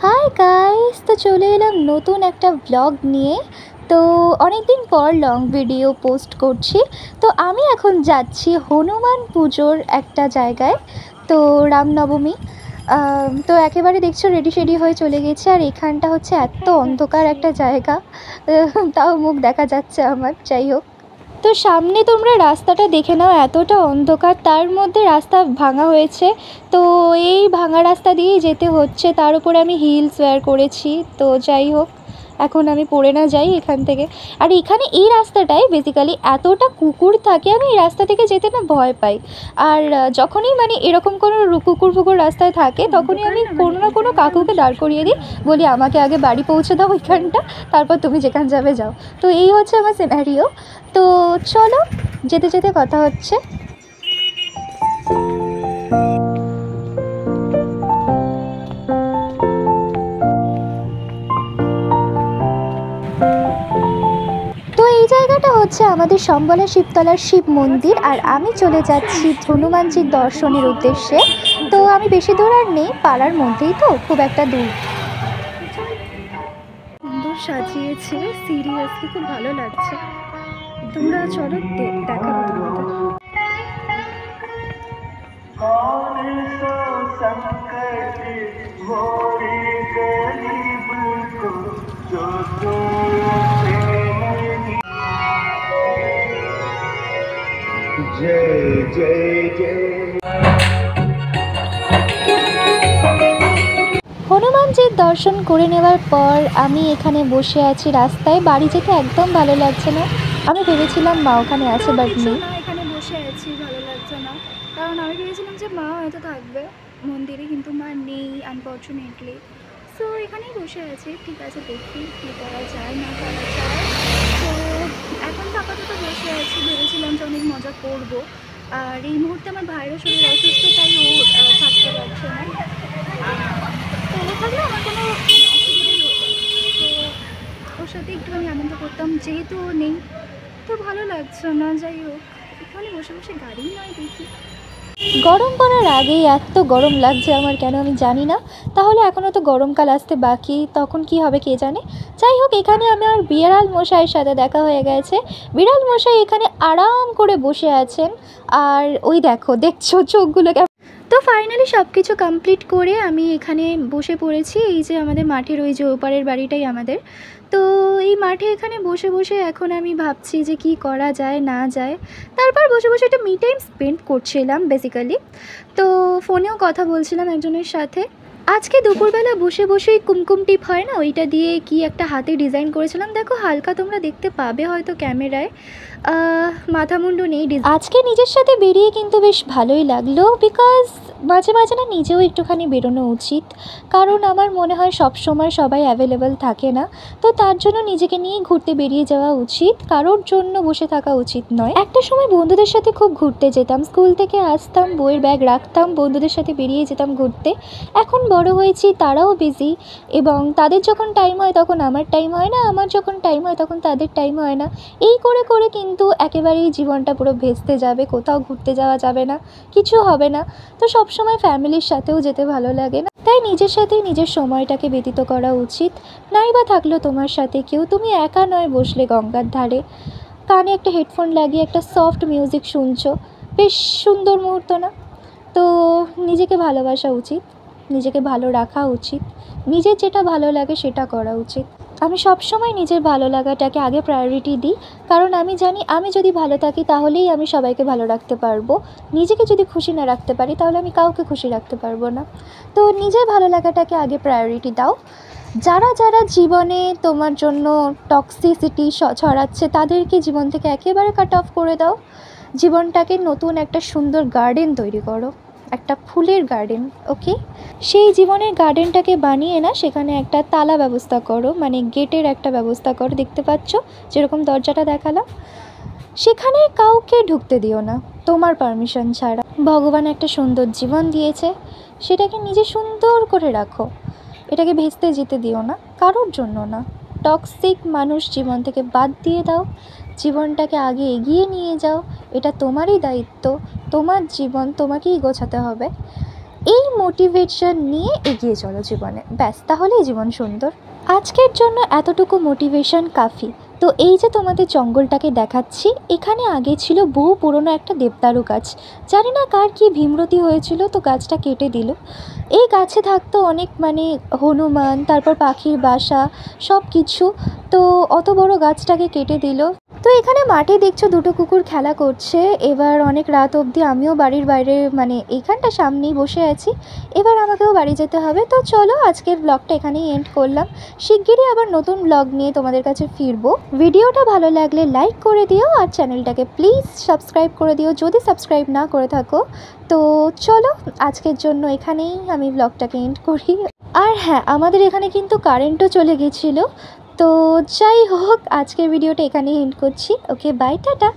Hi guys, তো চলে এলাম নতুন একটা ব্লগ নিয়ে। তো অনেক দিন পর লং ভিডিও পোস্ট করছি। তো আমি এখন যাচ্ছি হনুমান পুজোর একটা জায়গায়। তো রামনবমী, তো একেবারে দেখছো রেডি শেডি হয়ে চলে গেছে। আর এখানটা হচ্ছে এত অন্ধকার একটা জায়গা, তাও মুখ দেখা যাচ্ছে আমার। যাই হোক, তো সামনে তোমরা রাস্তাটা দেখে নাও, এতটা অন্ধকার, তার মধ্যে রাস্তা ভাঙা হয়েছে। তো এই ভাঙা রাস্তা দিয়েই যেতে হচ্ছে, তার উপরে আমি হিলস ওয়্যার করেছি। তো যাই হোক, এখন আমি পড়ে না যাই এখান থেকে। আর এখানে এই রাস্তাটায় বেসিক্যালি এতটা কুকুর থাকে, আমি এই রাস্তা থেকে যেতে না ভয় পাই। আর যখনই মানে এরকম কোনো কুকুর ফুকুর রাস্তায় থাকে, তখনই আমি কোনো না কোনো কাকুকে দাঁড় করিয়ে দিই, বলি আমাকে আগে বাড়ি পৌঁছে দাও ওইখানটা, তারপর তুমি যেখানে যাবে যাও। তো এই হচ্ছে আমার সিনারিও। তো চলো, যেতে যেতে কথা হচ্ছে। তো এই জায়গাটা হচ্ছে আমাদের সম্বলা শিবতলার শিব মন্দির, আর আমি চলে যাচ্ছি হনুমানজির দর্শনের উদ্দেশ্যে। তো আমি বেশি দূর আর নেই, পাড়ার মধ্যেই, তো খুব একটা দূর। সুন্দর সাজিয়েছে, সিরিয়াসলি খুব ভালো লাগছে। তোমরা চলো, দেখাবো তোমাদের। जय जय जय। হনুমানজির দর্শন করে নেওয়ার পর আমি এখানে বসে আছি রাস্তায়। বাড়ি যেতে একদম ভালো লাগছে না। আমি ভেবেছিলাম মা ওখানে আছে, বাট নেই। এখানে বসে আছি, ভালো লাগছে না, কারণ আমি ভেবেছিলাম যে মা হয়তো থাকবে মন্দিরে, কিন্তু মা নেই আনফর্চুনেটলি। সো এখানেই বসে আছি। ঠিক আছে, দেখি কী করা যায় না করা যায়। তো এখন তো আপাতত বসে আছি, ভেবেছিলাম যে অনেক মজা করবো। আর এই মুহূর্তে আমার ভাইয়ের শরীর অসুস্থ, তাই ও থাকতে পারছে না। তো ও থাকলে আমার কোনো অসুবিধাই হতো না। তো ওর সাথে একটুখানি আনন্দ করতাম, যেহেতু ও নেই তো ভালো লাগছে না। যাই হোক, এখানে বসে বসে গাড়ি নয় দেখি। গরম পড়ার আগেই এত গরম লাগছে আমার, কেন আমি জানি না। তাহলে এখনও তো গরমকাল আসতে বাকি, তখন কি হবে কে জানে। যাই হোক, এখানে আমার বিড়াল মশাইয়ের সাথে দেখা হয়ে গেছে। বিড়াল মশাই এখানে আরাম করে বসে আছেন। আর ওই দেখো, দেখছো চোখগুলো। তো ফাইনালি সব কিছু কমপ্লিট করে আমি এখানে বসে পড়েছি। এই যে আমাদের মাঠের ওই যে ওপারের বাড়িটাই আমাদের। তো এই মাঠে এখানে বসে বসে এখন আমি ভাবছি যে কি করা যায় না যায়। তারপর বসে বসে একটা মি টাইম স্পেন্ড করছিলাম বেসিক্যালি। তো ফোনেও কথা বলছিলাম একজনের সাথে। আজকে দুপুরবেলা বসে বসে কুমকুম টিপ হয় না, ওইটা দিয়ে কি একটা হাতে ডিজাইন করেছিলাম। দেখো হালকা তোমরা দেখতে পাবে হয়তো ক্যামেরায়, মাথা মুন্ডু নেই। আজকে নিজের সাথে বেরিয়ে কিন্তু বেশ ভালোই লাগলো, বিকজ মাঝে মাঝে না নিজেও একটুখানি বেরোনো উচিত। কারণ আমার মনে হয় সব সময় সবাই অ্যাভেলেবেল থাকে না। তো তার জন্য নিজেকে নিয়ে ঘুরতে বেরিয়ে যাওয়া উচিত, কারোর জন্য বসে থাকা উচিত নয়। একটা সময় বন্ধুদের সাথে খুব ঘুরতে যেতাম, স্কুল থেকে আসতাম, বইয়ের ব্যাগ রাখতাম, বন্ধুদের সাথে বেরিয়ে যেতাম ঘুরতে। এখন বড় হয়েছি, তারাও বিজি, এবং তাদের যখন টাইম হয় তখন আমার টাইম হয় না, আমার যখন টাইম হয় তখন তাদের টাইম হয় না। এই করে করে কিন্তু একেবারেই জীবনটা পুরো ভেস্তে যাবে, কোথাও ঘুরতে যাওয়া যাবে না, কিছু হবে না। তো সবসময় ফ্যামিলির সাথেও যেতে ভালো লাগে না, তাই নিজের সাথেই নিজের সময়টাকে ব্যতীত করা উচিত। নাই বা থাকলো তোমার সাথে কেউ, তুমি একা নয় বসলে গঙ্গার ধারে, কানে একটা হেডফোন লাগিয়ে একটা সফট মিউজিক শুনছো, বেশ সুন্দর মুহূর্ত না? তো নিজেকে ভালোবাসা উচিত, নিজেকে ভালো রাখা উচিত, নিজের যেটা ভালো লাগে সেটা করা উচিত। আমি সবসময় নিজের ভালো লাগাটাকে আগে প্রায়োরিটি দিই, কারণ আমি জানি আমি যদি ভালো থাকি তাহলেই আমি সবাইকে ভালো রাখতে পারবো। নিজেকে যদি খুশি না রাখতে পারি তাহলে আমি কাউকে খুশি রাখতে পারবো না। তো নিজের ভালো লাগাটাকে আগে প্রায়োরিটি দাও। যারা যারা জীবনে তোমার জন্য টক্সিসিটি ছড়াচ্ছে তাদেরকে জীবন থেকে একেবারে কাট অফ করে দাও। জীবনটাকে নতুন একটা সুন্দর গার্ডেন তৈরি করো, একটা ফুলের গার্ডেন। ওকে, সেই জীবনের গার্ডেনটাকে বানিয়ে না সেখানে একটা তালা ব্যবস্থা করো, মানে গেটের একটা ব্যবস্থা করো। দেখতে পাচ্ছ যেরকম দরজাটা দেখালাম, সেখানে কাউকে ঢুকতে দিও না তোমার পারমিশন ছাড়া। ভগবান একটা সুন্দর জীবন দিয়েছে, সেটাকে নিজে সুন্দর করে রাখো, এটাকে ভেস্তে যেতে দিও না, কারোর জন্য না। টক্সিক মানুষ জীবন থেকে বাদ দিয়ে দাও, জীবনটাকে আগে এগিয়ে নিয়ে যাও। এটা তোমারই দায়িত্ব, তোমার জীবন তোমাকেই গোছাতে হবে। এই মোটিভেশন নিয়ে এগিয়ে চলো জীবনে, ব্যাস তাহলেই জীবন সুন্দর। আজকের জন্য এতটুকু মোটিভেশন কাফি। তো এই যে তোমাদের জঙ্গলটাকে দেখাচ্ছি, এখানে আগে ছিল বহু পুরনো একটা দেবদারু গাছ। জানি না কার কী ভীমরতি হয়েছিল, তো গাছটা কেটে দিল। এই গাছে থাকতো অনেক হনুমান, তারপর পাখির বাসা, সব কিছু। তো অত বড় গাছটাকে কেটে দিল। তো এখানে মাঠে দেখছো দুটো কুকুর খেলা করছে। এবার অনেক রাত অবধি আমিও বাড়ির বাইরে এইখানটা সামনেই বসে আছি। এবার আমাকেও বাড়ি যেতে হবে। তো চলো আজকের ব্লগটা এখানেই এন্ড করলাম। শিগগিরই আবার নতুন ব্লগ নিয়ে তোমাদের কাছে ফিরবো। ভিডিওটা ভালো লাগলে লাইক করে দিও, আর চ্যানেলটাকে প্লিজ সাবস্ক্রাইব করে দিও যদি সাবস্ক্রাইব না করে থাকো। তো চলো আজকের জন্য এখানেই আমি ব্লগটাকে এন্ড করি। আর হ্যাঁ, আমাদের এখানে কিন্তু কারেন্টও চলে গেছিলো। তো যাই হোক, আজকের ভিডিওটা এখানেই এন্ড করছি। ওকে, বাই, টাটা।